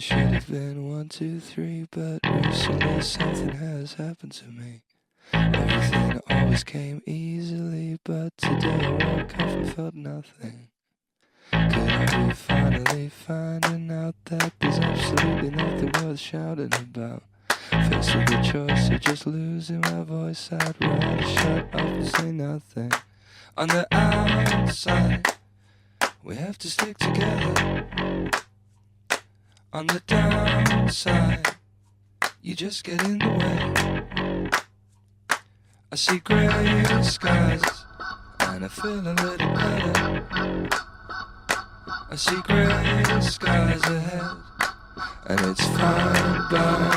It should have been 1, 2, 3, but recently something has happened to me. Everything always came easily, but today I woke up and felt nothing. Could I be finally finding out that there's absolutely nothing worth shouting about? Faced with the choice of just losing my voice, I'd rather shut up and say nothing. On the outside, we have to stick together. On the downside, you just get in the way. I see grey skies, and I feel a little better. I see grey skies ahead, and it's fine by